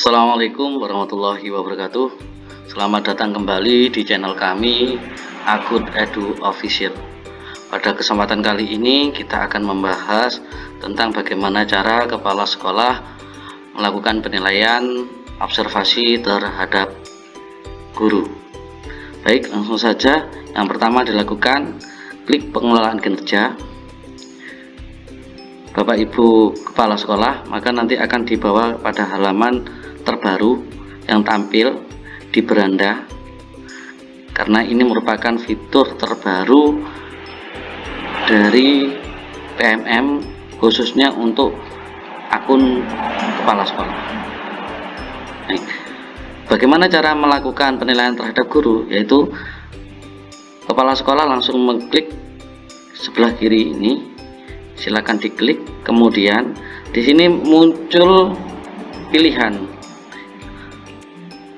Assalamualaikum warahmatullahi wabarakatuh. Selamat datang kembali di channel kami, Akut Edu Official. Pada kesempatan kali ini kita akan membahas tentang bagaimana cara kepala sekolah melakukan penilaian observasi terhadap guru. Baik, langsung saja. Yang pertama dilakukan klik pengelolaan kinerja. Bapak Ibu kepala sekolah, maka nanti akan dibawa pada halaman terbaru yang tampil di beranda, karena ini merupakan fitur terbaru dari PMM khususnya untuk akun kepala sekolah. Bagaimana cara melakukan penilaian terhadap guru? Yaitu kepala sekolah langsung mengklik sebelah kiri ini, silakan diklik, kemudian di sini muncul pilihan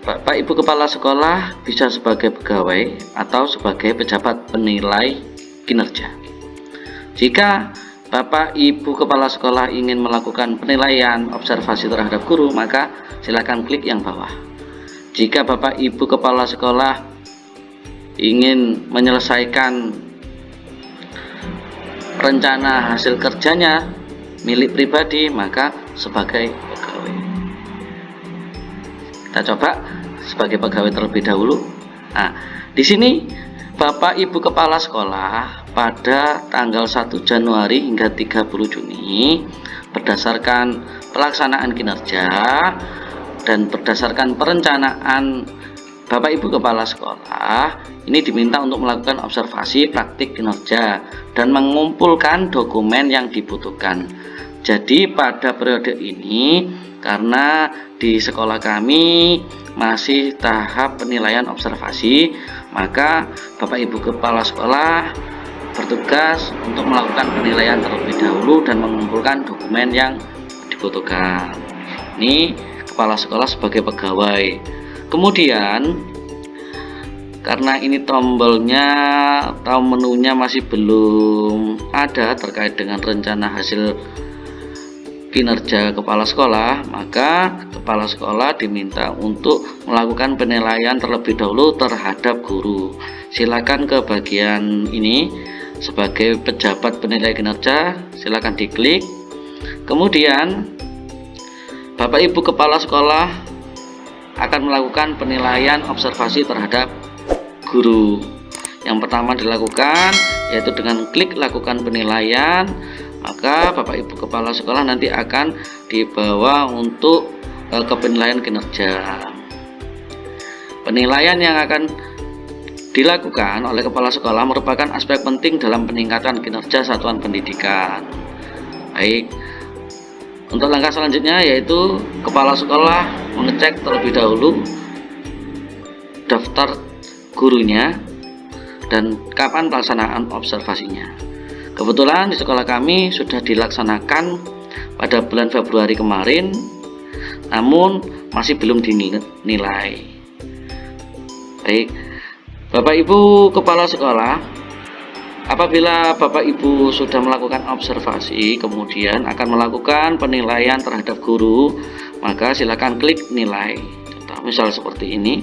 Bapak Ibu kepala sekolah bisa sebagai pegawai atau sebagai pejabat penilai kinerja. Jika Bapak Ibu kepala sekolah ingin melakukan penilaian observasi terhadap guru, maka silakan klik yang bawah. Jika Bapak Ibu kepala sekolah ingin menyelesaikan rencana hasil kerjanya milik pribadi, maka sebagai pegawai. Kita coba sebagai pegawai terlebih dahulu. Nah, di sini Bapak Ibu kepala sekolah pada tanggal 1 Januari hingga 30 Juni berdasarkan pelaksanaan kinerja dan berdasarkan perencanaan Bapak Ibu kepala sekolah ini diminta untuk melakukan observasi praktik kinerja dan mengumpulkan dokumen yang dibutuhkan. Jadi pada periode ini, karena di sekolah kami masih tahap penilaian observasi, maka Bapak Ibu kepala sekolah bertugas untuk melakukan penilaian terlebih dahulu dan mengumpulkan dokumen yang dibutuhkan. Ini kepala sekolah sebagai pegawai. Kemudian karena ini tombolnya atau menunya masih belum ada terkait dengan rencana hasil kinerja kepala sekolah, maka kepala sekolah diminta untuk melakukan penilaian terlebih dahulu terhadap guru. Silakan ke bagian ini sebagai pejabat penilai kinerja, silakan diklik. Kemudian Bapak Ibu kepala sekolah akan melakukan penilaian observasi terhadap guru. Yang pertama dilakukan yaitu dengan klik lakukan penilaian, maka Bapak Ibu kepala sekolah nanti akan dibawa untuk ke penilaian kinerja. Penilaian yang akan dilakukan oleh kepala sekolah merupakan aspek penting dalam peningkatan kinerja satuan pendidikan. Baik, untuk langkah selanjutnya yaitu kepala sekolah mengecek terlebih dahulu daftar gurunya dan kapan pelaksanaan observasinya. Kebetulan di sekolah kami sudah dilaksanakan pada bulan Februari kemarin, namun masih belum dinilai. Baik, Bapak Ibu kepala sekolah, apabila Bapak Ibu sudah melakukan observasi kemudian akan melakukan penilaian terhadap guru, maka silakan klik nilai. Contoh misal seperti ini.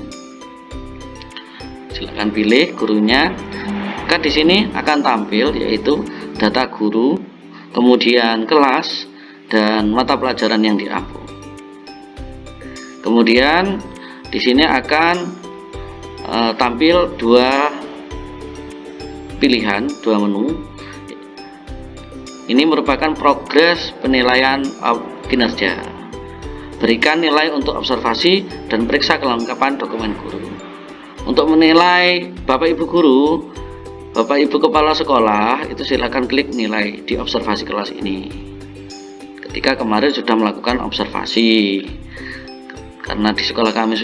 Silakan pilih gurunya. Maka di sini akan tampil yaitu data guru, kemudian kelas dan mata pelajaran yang diampu. Kemudian di sini akan tampil dua pilihan, dua menu. Ini merupakan progres penilaian kinerja. Berikan nilai untuk observasi dan periksa kelengkapan dokumen guru. Untuk menilai Bapak Ibu guru, Bapak Ibu kepala sekolah itu silakan klik nilai di observasi kelas ini. Ketika kemarin sudah melakukan observasi, karena di sekolah kami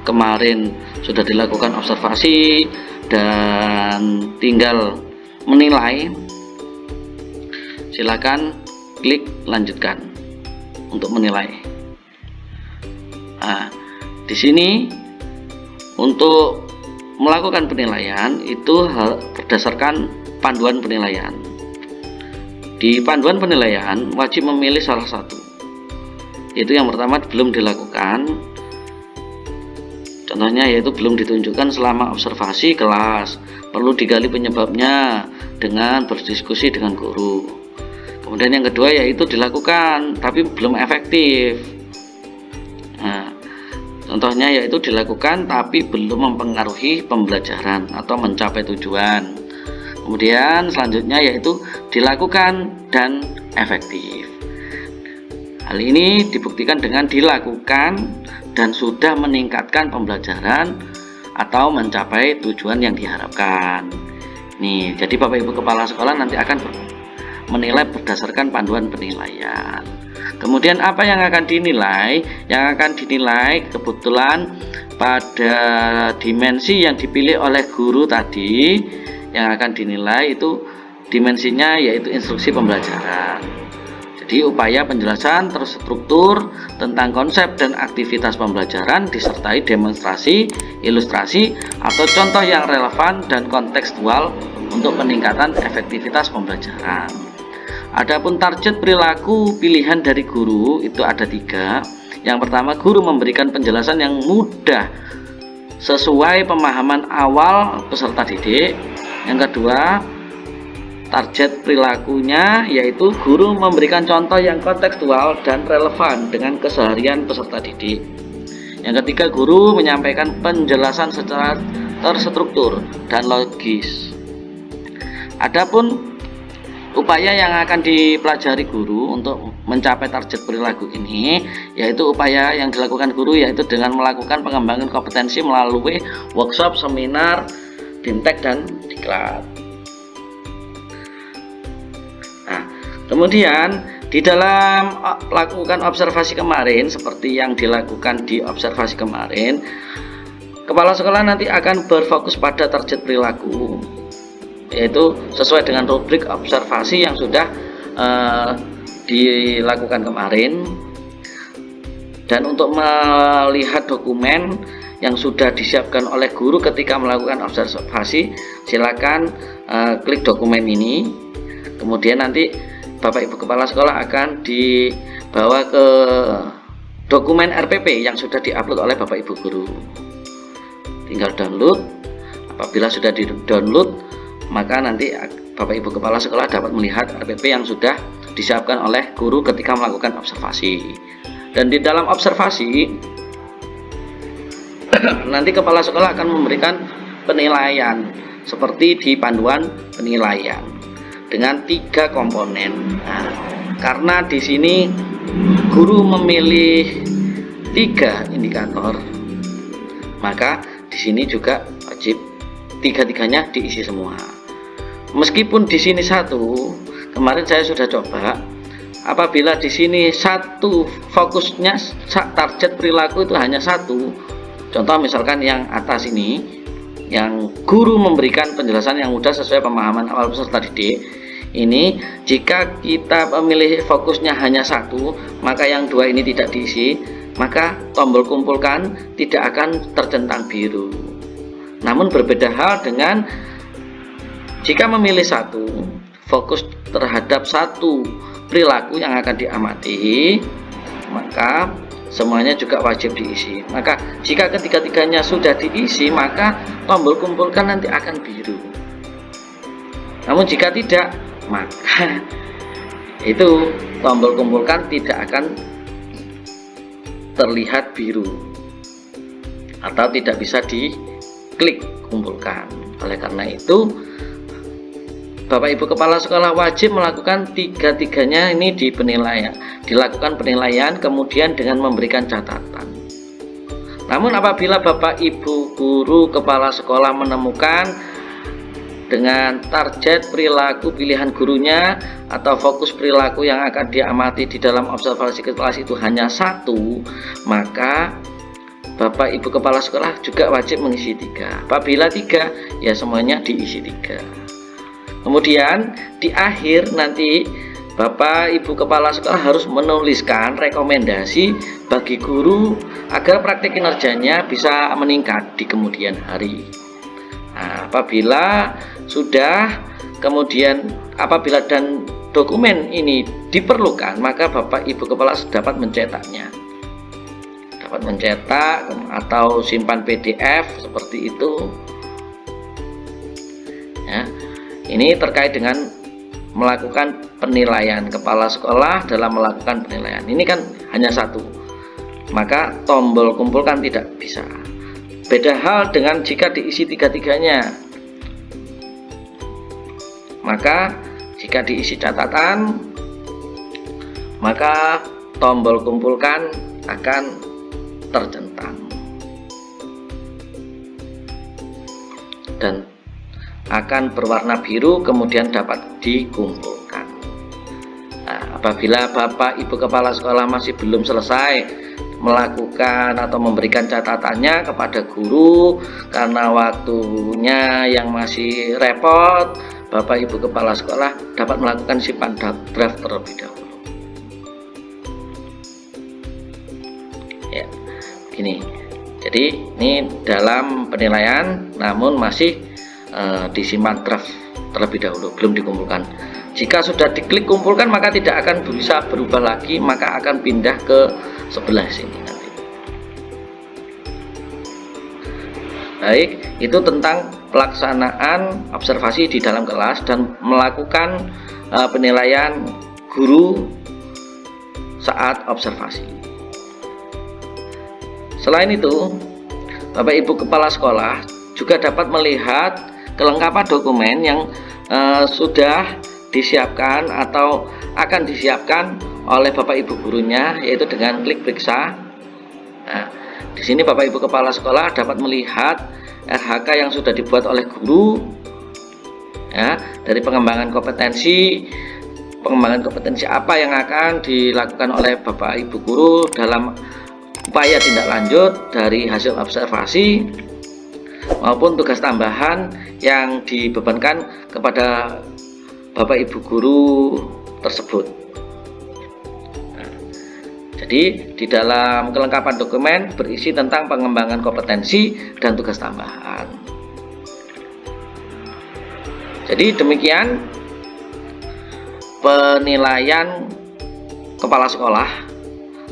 kemarin sudah dilakukan observasi dan tinggal menilai, silakan klik lanjutkan untuk menilai. Nah, di sini untuk melakukan penilaian itu berdasarkan panduan penilaian. Di panduan penilaian wajib memilih salah satu. Itu yang pertama belum dilakukan. Contohnya yaitu belum ditunjukkan selama observasi kelas, perlu digali penyebabnya dengan berdiskusi dengan guru. Kemudian yang kedua yaitu dilakukan tapi belum efektif. Nah, contohnya yaitu dilakukan tapi belum mempengaruhi pembelajaran atau mencapai tujuan. Kemudian selanjutnya yaitu dilakukan dan efektif. Hal ini dibuktikan dengan dilakukan dan sudah meningkatkan pembelajaran atau mencapai tujuan yang diharapkan. Nih, jadi Bapak Ibu Kepala Sekolah nanti akan menilai berdasarkan panduan penilaian. Kemudian apa yang akan dinilai? Yang akan dinilai kebetulan pada dimensi yang dipilih oleh guru tadi, yang akan dinilai itu dimensinya yaitu instruksi pembelajaran. Jadi upaya penjelasan terstruktur tentang konsep dan aktivitas pembelajaran disertai demonstrasi, ilustrasi, atau contoh yang relevan dan kontekstual untuk peningkatan efektivitas pembelajaran. Adapun target perilaku pilihan dari guru itu ada 3. Yang pertama, guru memberikan penjelasan yang mudah sesuai pemahaman awal peserta didik. Yang kedua, target perilakunya yaitu guru memberikan contoh yang kontekstual dan relevan dengan keseharian peserta didik. Yang ketiga, guru menyampaikan penjelasan secara terstruktur dan logis. Adapun upaya yang akan dipelajari guru untuk mencapai target perilaku ini yaitu upaya yang dilakukan guru yaitu dengan melakukan pengembangan kompetensi melalui workshop, seminar, BIMTEK, dan diklat. Kemudian di dalam melakukan observasi kemarin seperti yang dilakukan di observasi kemarin, kepala sekolah nanti akan berfokus pada target perilaku, yaitu sesuai dengan rubrik observasi yang sudah dilakukan kemarin. Dan untuk melihat dokumen yang sudah disiapkan oleh guru ketika melakukan observasi, silakan klik dokumen ini. Kemudian nanti Bapak Ibu Kepala Sekolah akan dibawa ke dokumen RPP yang sudah diupload oleh Bapak Ibu Guru. Tinggal download. Apabila sudah di-download, maka nanti Bapak Ibu Kepala Sekolah dapat melihat RPP yang sudah disiapkan oleh guru ketika melakukan observasi. Dan di dalam observasi nanti Kepala Sekolah akan memberikan penilaian seperti di panduan penilaian dengan 3 komponen. Nah, karena di sini guru memilih 3 indikator, maka di sini juga wajib 3-tiganya diisi semua. Meskipun di sini 1, kemarin saya sudah coba. Apabila di sini 1 fokusnya target perilaku itu hanya 1. Contoh misalkan yang atas ini, yang guru memberikan penjelasan yang mudah sesuai pemahaman awal peserta didik. Ini jika kita memilih fokusnya hanya 1, maka yang 2 ini tidak diisi, maka tombol kumpulkan tidak akan tercentang biru. Namun berbeda hal dengan jika memilih 1, fokus terhadap 1 perilaku yang akan diamati, maka semuanya juga wajib diisi. Maka jika ketiga-tiganya sudah diisi, maka tombol kumpulkan nanti akan biru. Namun jika tidak, maka itu tombol kumpulkan tidak akan terlihat biru atau tidak bisa diklik kumpulkan. Oleh karena itu, Bapak Ibu Kepala Sekolah wajib melakukan 3-tiganya ini di penilaian, dilakukan penilaian kemudian dengan memberikan catatan. Namun apabila Bapak Ibu Guru Kepala Sekolah menemukan dengan target perilaku pilihan gurunya atau fokus perilaku yang akan diamati di dalam observasi kelas itu hanya 1, maka Bapak Ibu Kepala Sekolah juga wajib mengisi 3. Apabila 3, ya semuanya diisi 3. Kemudian di akhir nanti Bapak Ibu Kepala Sekolah harus menuliskan rekomendasi bagi guru agar praktik kinerjanya bisa meningkat di kemudian hari. Nah, apabila dokumen ini diperlukan, maka Bapak Ibu Kepala dapat mencetaknya, dapat mencetak atau simpan PDF seperti itu ya. Ini terkait dengan melakukan penilaian, kepala sekolah dalam melakukan penilaian. Ini kan hanya satu, maka tombol kumpulkan tidak bisa. Beda hal dengan jika diisi tiga-tiganya, maka jika diisi catatan, maka tombol kumpulkan akan tercentang dan akan berwarna biru, kemudian dapat dikumpulkan. Nah, apabila Bapak Ibu Kepala Sekolah masih belum selesai melakukan atau memberikan catatannya kepada guru karena waktunya yang masih repot, Bapak Ibu Kepala Sekolah dapat melakukan simpan draft terlebih dahulu. Ya, gini. Jadi ini dalam penilaian, namun masih disimpan draft terlebih dahulu, belum dikumpulkan. Jika sudah diklik kumpulkan, maka tidak akan bisa berubah lagi, maka akan pindah ke sebelah sini nanti. Baik, itu tentang pelaksanaan observasi di dalam kelas dan melakukan penilaian guru saat observasi. Selain itu, Bapak Ibu Kepala Sekolah juga dapat melihat kelengkapan dokumen yang sudah disiapkan atau akan disiapkan oleh Bapak Ibu gurunya, yaitu dengan klik periksa. Nah, di sini Bapak Ibu Kepala Sekolah dapat melihat RHK yang sudah dibuat oleh guru ya, dari pengembangan kompetensi apa yang akan dilakukan oleh Bapak Ibu guru dalam upaya tindak lanjut dari hasil observasi maupun tugas tambahan yang dibebankan kepada Bapak Ibu guru tersebut. Jadi di dalam kelengkapan dokumen berisi tentang pengembangan kompetensi dan tugas tambahan. Jadi demikian penilaian kepala sekolah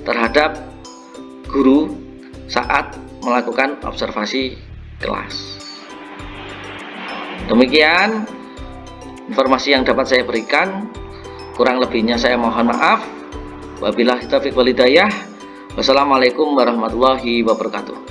terhadap guru saat melakukan observasi kelas. Demikian informasi yang dapat saya berikan. Kurang lebihnya saya mohon maaf. Wabillahi taufiq wal hidayah. Wassalamualaikum warahmatullahi wabarakatuh.